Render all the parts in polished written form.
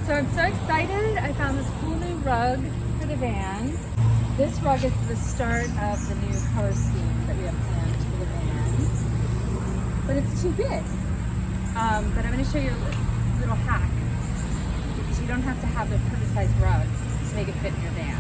So I'm so excited. I found this cool new rug for the van. This rug is the start of the new color scheme that we have planned for the van. But it's too big. But I'm going to show you a little hack, because you don't have to have the perfect size rug to make it fit in your van.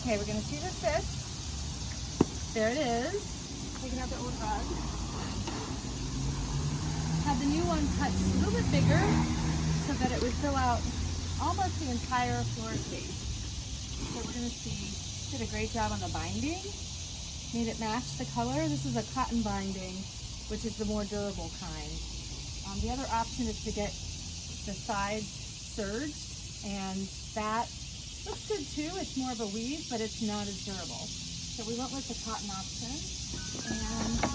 Okay, we're going to see if it fits. There it is. Taking out the old rug. Had the new one cut a little bit bigger so that it would fill out almost the entire floor space. So we're going to see. Did a great job on the binding. Made it match the color. This is a cotton binding, which is the more durable kind. The other option is to get the sides serged, and that looks good too. It's more of a weave, but it's not as durable. So we went with the cotton option. And